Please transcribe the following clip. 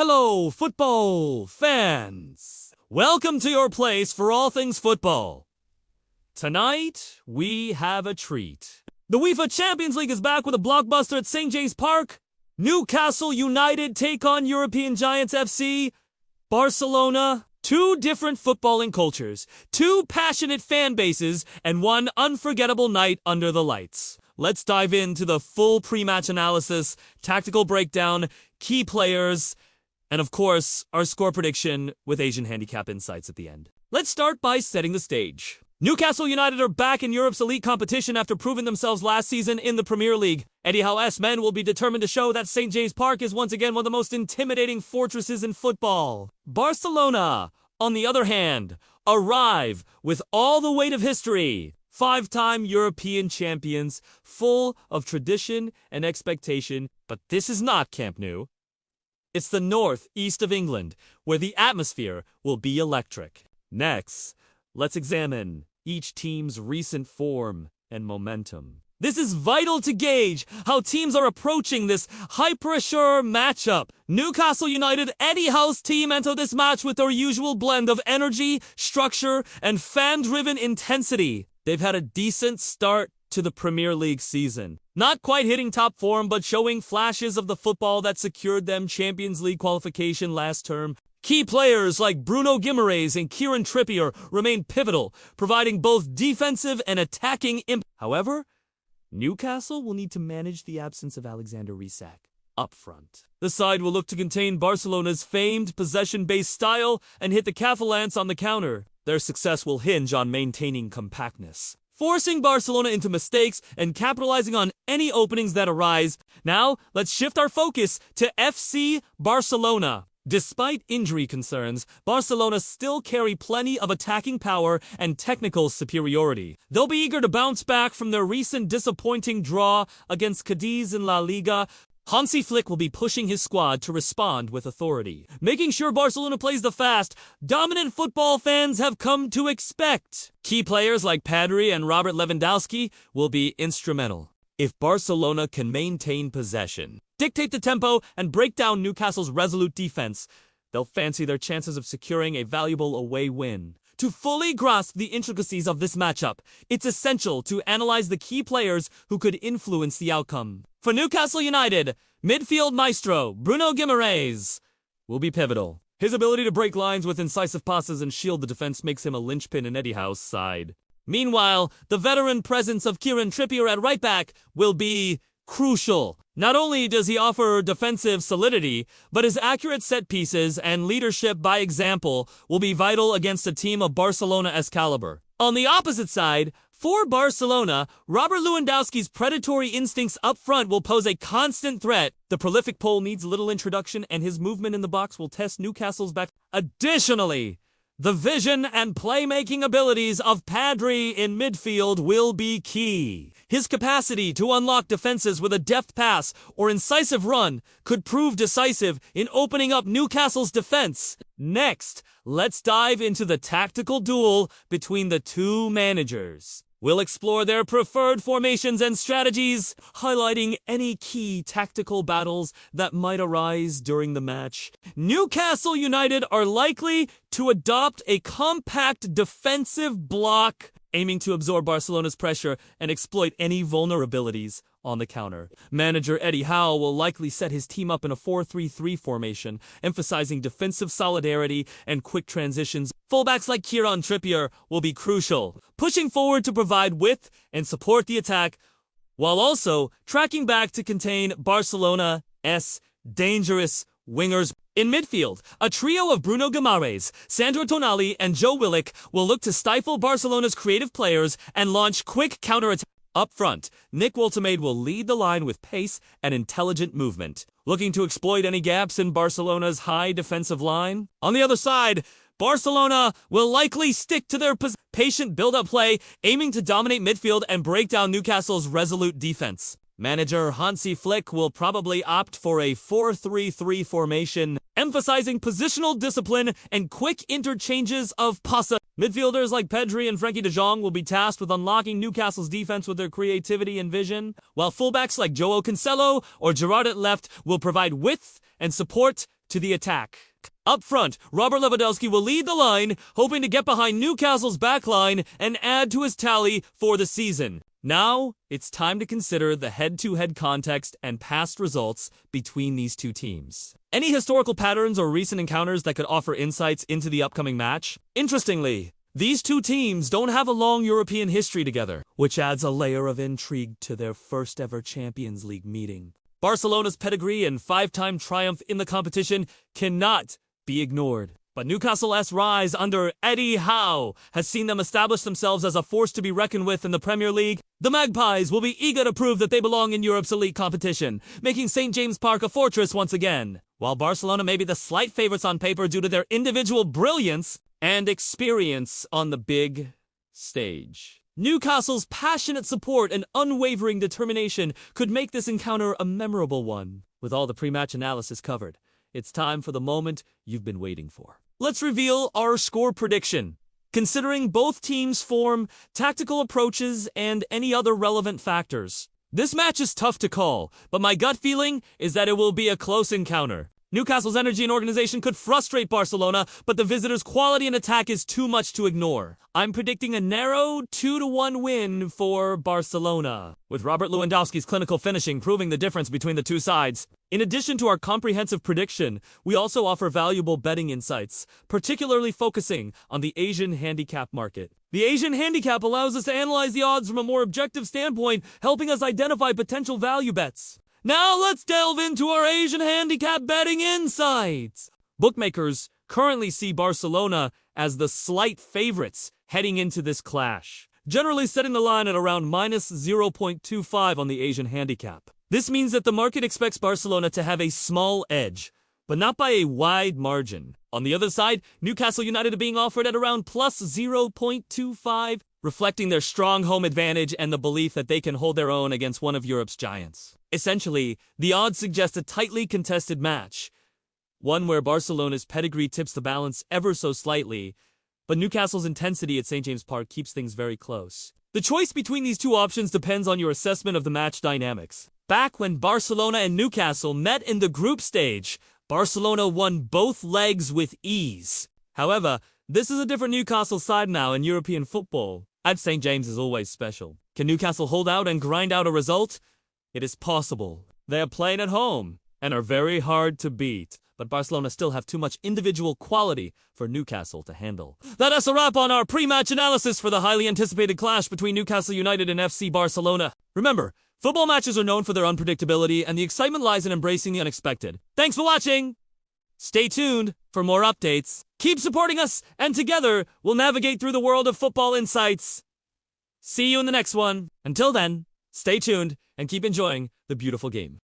Hello, football fans! Welcome to your place for all things football. Tonight, we have a treat. The UEFA Champions League is back with a blockbuster at St. James Park. Newcastle United take on European giants FC. Barcelona. Two different footballing cultures, two passionate fan bases, and one unforgettable night under the lights. Let's dive into the full pre-match analysis, tactical breakdown, key players, and of course, our score prediction with Asian Handicap insights at the end. Let's start by setting the stage. Newcastle United are back in Europe's elite competition after proving themselves last season in the Premier League. Eddie Howe's men will be determined to show that St. James Park is once again one of the most intimidating fortresses in football. Barcelona, on the other hand, arrive with all the weight of history. Five-time European champions, full of tradition and expectation, but this is not Camp Nou. It's the north-east of England, where the atmosphere will be electric. Next, let's examine each team's recent form and momentum. This is vital to gauge how teams are approaching this hyper-assured matchup. Newcastle United, Eddie Howe's team enter this match with their usual blend of energy, structure, and fan-driven intensity. They've had a decent start to the Premier League season. Not quite hitting top form, but showing flashes of the football that secured them Champions League qualification last term. Key players like Bruno Guimarães and Trippier remain pivotal, providing both defensive and attacking impact. However, Newcastle will need to manage the absence of Alexander Isak up front. The side will look to contain Barcelona's famed possession-based style and hit the Catalans on the counter. Their success will hinge on maintaining compactness, forcing Barcelona into mistakes and capitalizing on any openings that arise. Now, let's shift our focus to FC Barcelona. Despite injury concerns, Barcelona still carry plenty of attacking power and technical superiority. They'll be eager to bounce back from their recent disappointing draw against Cadiz in La Liga. Hansi Flick will be pushing his squad to respond with authority, making sure Barcelona plays the fast, dominant football fans have come to expect. Key players like Pedri and Robert Lewandowski will be instrumental. If Barcelona can maintain possession, dictate the tempo, and break down Newcastle's resolute defense, they'll fancy their chances of securing a valuable away win. To fully grasp the intricacies of this matchup, it's essential to analyze the key players who could influence the outcome. For Newcastle United, midfield maestro Bruno Guimarães will be pivotal. His ability to break lines with incisive passes and shield the defense makes him a linchpin in Eddie Howe's side. Meanwhile, the veteran presence of Trippier at right back will be crucial. Not only does he offer defensive solidity, but his accurate set pieces and leadership by example will be vital against a team of Barcelona's caliber. On the opposite side, for Barcelona, Robert Lewandowski's predatory instincts up front will pose a constant threat. The prolific Pole needs little introduction, and his movement in the box will test Newcastle's back. Additionally, the vision and playmaking abilities of Pedri in midfield will be key. His capacity to unlock defenses with a deft pass or incisive run could prove decisive in opening up Newcastle's defense. Next, let's dive into the tactical duel between the two managers. We'll explore their preferred formations and strategies, highlighting any key tactical battles that might arise during the match. Newcastle United are likely to adopt a compact defensive block, aiming to absorb Barcelona's pressure and exploit any vulnerabilities on the counter. Manager Eddie Howe will likely set his team up in a 4-3-3 formation, emphasizing defensive solidarity and quick transitions. Fullbacks like Trippier will be crucial, pushing forward to provide width and support the attack, while also tracking back to contain Barcelona's dangerous wingers. In midfield, a trio of Bruno Guimarães, Sandro Tonali, and Joe Willock will look to stifle Barcelona's creative players and launch quick counterattacks. Up front, Nick Woltemade will lead the line with pace and intelligent movement, looking to exploit any gaps in Barcelona's high defensive line. On the other side, Barcelona will likely stick to their patient build-up play, aiming to dominate midfield and break down Newcastle's resolute defense. Manager Hansi Flick will probably opt for a 4-3-3 formation, emphasizing positional discipline and quick interchanges of passes. Midfielders like Pedri and Frenkie de Jong will be tasked with unlocking Newcastle's defense with their creativity and vision, while fullbacks like Joao Cancelo or Gerrard at left will provide width and support to the attack. Up front, Robert Lewandowski will lead the line, hoping to get behind Newcastle's backline and add to his tally for the season. Now, it's time to consider the head-to-head context and past results between these two teams. Any historical patterns or recent encounters that could offer insights into the upcoming match? Interestingly, these two teams don't have a long European history together, which adds a layer of intrigue to their first-ever Champions League meeting. Barcelona's pedigree and five-time triumph in the competition cannot be ignored. But Newcastle's rise under Eddie Howe has seen them establish themselves as a force to be reckoned with in the Premier League. The Magpies will be eager to prove that they belong in Europe's elite competition, making St. James Park a fortress once again. While Barcelona may be the slight favorites on paper due to their individual brilliance and experience on the big stage, Newcastle's passionate support and unwavering determination could make this encounter a memorable one. With all the pre-match analysis covered, it's time for the moment you've been waiting for. Let's reveal our score prediction. Considering both teams' form, tactical approaches, and any other relevant factors, this match is tough to call, but my gut feeling is that it will be a close encounter. Newcastle's energy and organization could frustrate Barcelona, but the visitors' quality and attack is too much to ignore. I'm predicting a narrow 2-1 win for Barcelona, with Robert Lewandowski's clinical finishing proving the difference between the two sides. In addition to our comprehensive prediction, we also offer valuable betting insights, particularly focusing on the Asian Handicap market. The Asian Handicap allows us to analyze the odds from a more objective standpoint, helping us identify potential value bets. Now let's delve into our Asian Handicap betting insights. Bookmakers currently see Barcelona as the slight favorites heading into this clash, generally setting the line at around minus 0.25 on the Asian Handicap. This means that the market expects Barcelona to have a small edge, but not by a wide margin. On the other side, Newcastle United are being offered at around plus 0.25, reflecting their strong home advantage and the belief that they can hold their own against one of Europe's giants. Essentially, the odds suggest a tightly contested match, one where Barcelona's pedigree tips the balance ever so slightly, but Newcastle's intensity at St. James Park keeps things very close. The choice between these two options depends on your assessment of the match dynamics. Back when Barcelona and Newcastle met in the group stage, Barcelona won both legs with ease. However, this is a different Newcastle side now in European football. At St. James is always special. Can Newcastle hold out and grind out a result? It is possible. They are playing at home and are very hard to beat, but Barcelona still have too much individual quality for Newcastle to handle. That's a wrap on our pre-match analysis for the highly anticipated clash between Newcastle United and FC Barcelona. Remember, football matches are known for their unpredictability, and the excitement lies in embracing the unexpected. Thanks for watching! Stay tuned for more updates. Keep supporting us, and together, we'll navigate through the world of football insights. See you in the next one. Until then, stay tuned and keep enjoying the beautiful game.